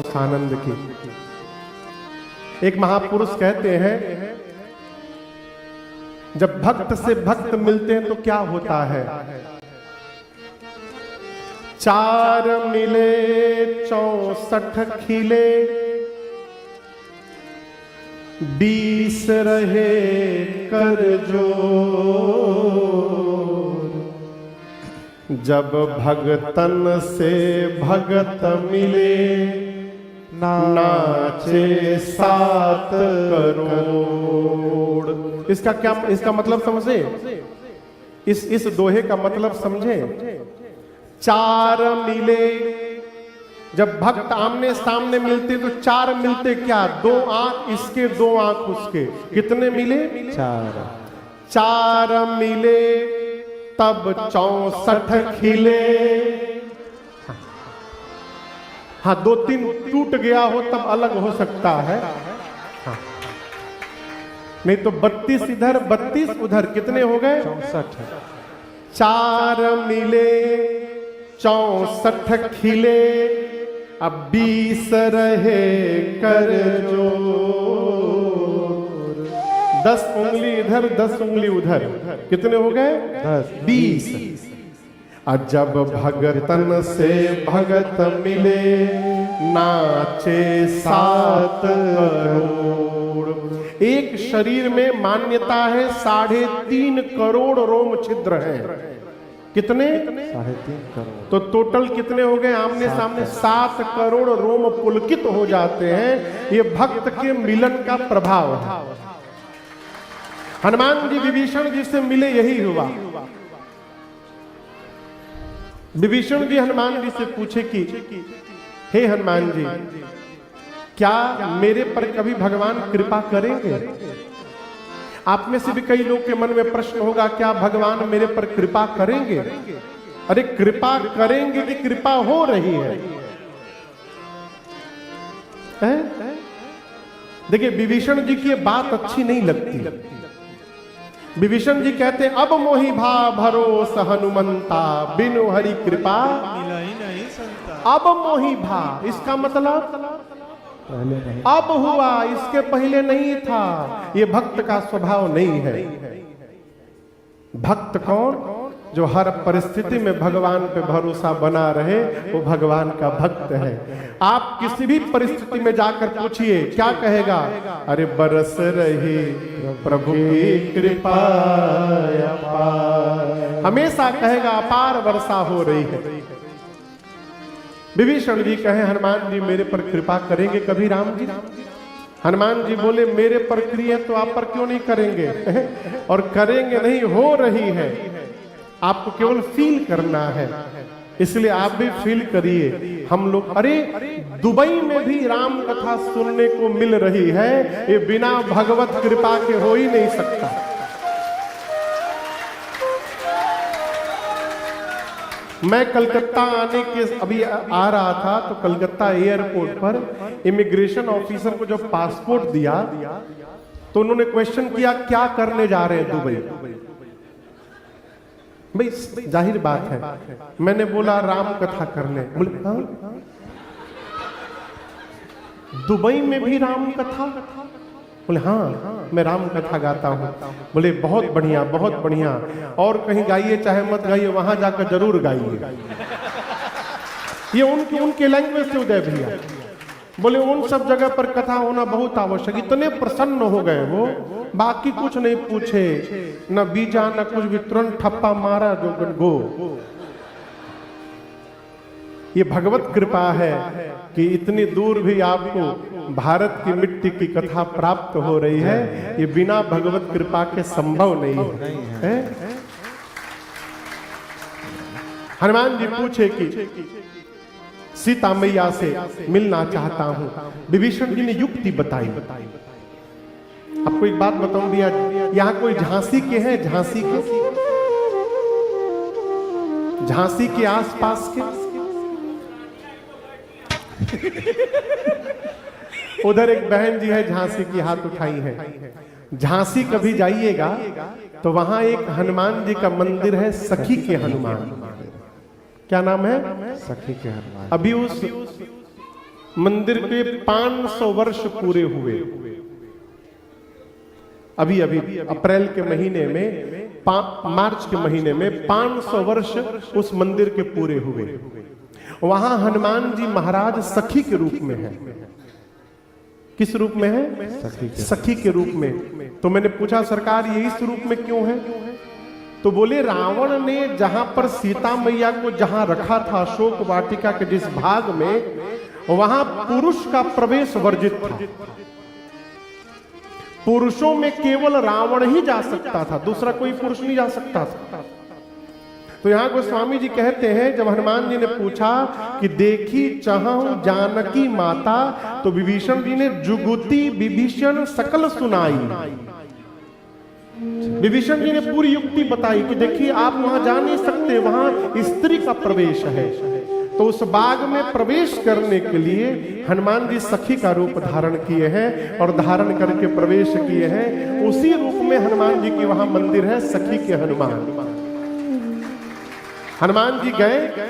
आनंद की। एक महापुरुष कहते हैं, जब भक्त से भक्त मिलते हैं तो क्या होता है। चार मिले 64 खिले, 20 रहे कर जोर। जब भगतन से भगत मिले, नाचे 7 करोड़। इसका मतलब समझे, इस दोहे का मतलब समझे। चार मिले, जब भक्त आमने सामने मिलते तो चार मिलते क्या, 2 आंख इसके 2 आंख उसके, कितने मिले 4। 4 मिले तब 64 खिले। हाँ, 2-3 टूट गया हो तब अलग हो सकता है। हाँ। नहीं तो 32 इधर 32 उधर, कितने हो गए 64। 4 मिले 64 खिले, अब 20 रहे कर जोर। 10 उंगली इधर 10 उंगली उधर, कितने हो गए 20। और जब भगतन से भगत मिले, नाचे 7 करोड़। एक शरीर में मान्यता है 3.5 करोड़ रोम छिद्र हैं। कितने 3.5 करोड़। तो टोटल कितने हो गए आमने सामने 7 करोड़ रोम पुलकित हो जाते हैं। ये भक्त के मिलन का प्रभाव है। हनुमान जी विभीषण जी से मिले, यही हुआ। विभीषण जी हनुमान जी से पूछे कि हे हनुमान जी, क्या मेरे पर कभी भगवान कृपा करेंगे। आप में से भी कई लोग के मन में प्रश्न होगा, क्या भगवान मेरे पर कृपा करेंगे। अरे कृपा करेंगे कि कृपा हो रही है। देखिए विभीषण जी की ये बात अच्छी नहीं लगती। विभीषण जी कहते हैं, अब मोहि भा भरोस हनुमंता, बिनु हरि कृपा नहीं संता। अब मोहि भा, इसका मतलब पहले नहीं, अब हुआ, इसके पहले नहीं था। ये भक्त का स्वभाव नहीं है। भक्त कौन, जो हर परिस्थिति में भगवान पे भरोसा बना रहे, वो भगवान का भक्त है। आप किसी भी परिस्थिति में जाकर पूछिए, क्या कहेगा, अरे बरस रही प्रभु की कृपा अपार। हमेशा कहेगा अपार वर्षा हो रही है। विभीषण जी कहे, हनुमान जी मेरे पर कृपा करेंगे कभी राम जी। हनुमान जी बोले, मेरे पर क्रिया तो आप पर क्यों नहीं करेंगे। और करेंगे नहीं, हो रही है, आपको केवल फील करना है। इसलिए आप भी फील करिए। हम लोग, अरे दुबई में भी राम कथा सुनने को मिल रही है। ये बिना भगवत कृपा के हो ही नहीं सकता। मैं कलकत्ता आने के अभी आ रहा था, तो कलकत्ता एयरपोर्ट पर इमिग्रेशन ऑफिसर को जब पासपोर्ट दिया तो उन्होंने क्वेश्चन किया, क्या करने जा रहे हैं दुबई। भाई जाहिर बात है, मैंने बोला राम कथा करने। बोले हाँ, दुबई में भी राम कथा। बोले हाँ, मैं राम कथा गाता हूँ। बोले बहुत बढ़िया बहुत बढ़िया, और कहीं गाइए चाहे मत गाइए, वहां जाकर जरूर गाइए। ये उनके लैंग्वेज से उदय भैया बोले, उन सब जगह पर कथा होना बहुत आवश्यक। इतने प्रसन्न हो गए वो, बाकी कुछ नहीं पूछे, न बीजा न कुछ भी, तुरंत ठप्पा मारा जो गो। ये भगवत कृपा है कि इतनी दूर भी आपको भारत की मिट्टी की कथा प्राप्त हो रही है। ये बिना भगवत कृपा के संभव नहीं है। हनुमान जी पूछे कि सीता मैया से मिलना चाहता हूं। विभीषण जी ने युक्ति बताई। आपको एक बात बताऊं भैया, यहाँ कोई झांसी के हैं, झांसी के आसपास के उधर एक बहन जी है झांसी की, हाथ उठाई है। झांसी कभी जाइएगा तो वहां एक हनुमान जी का मंदिर है, सखी के हनुमान। क्या नाम है, सखी के हनुमान। अभी उस मंदिर के 500 वर्ष पूरे हुए। अभी अभी अप्रैल के महीने में, मार्च के महीने में 500 वर्ष उस मंदिर के पूरे हुए। वहां हनुमान जी महाराज सखी के रूप में है। किस रूप में है? सखी के रूप में। तो मैंने पूछा सरकार ये इस रूप में क्यों है? तो बोले रावण ने जहां पर सीता मैया को जहां रखा था अशोक वाटिका के जिस भाग में, वहां पुरुष का प्रवेश वर्जित था। पुरुषों में केवल रावण ही जा सकता था, दूसरा कोई पुरुष नहीं जा सकता था। तो यहां गोस्वामी जी कहते हैं जब हनुमान जी ने पूछा कि देखी चाहूं जानकी माता, तो विभीषण जी ने जुगुती विभीषण सकल सुनाई। विभीषण जी ने पूरी युक्ति बताई कि देखिए आप वहां जा नहीं सकते, वहां स्त्री का प्रवेश है। तो उस बाग में प्रवेश करने के लिए हनुमान जी सखी का रूप धारण किए हैं और धारण करके प्रवेश किए हैं। उसी रूप में हनुमान जी की वहां मंदिर है, सखी के हनुमान। हनुमान जी गए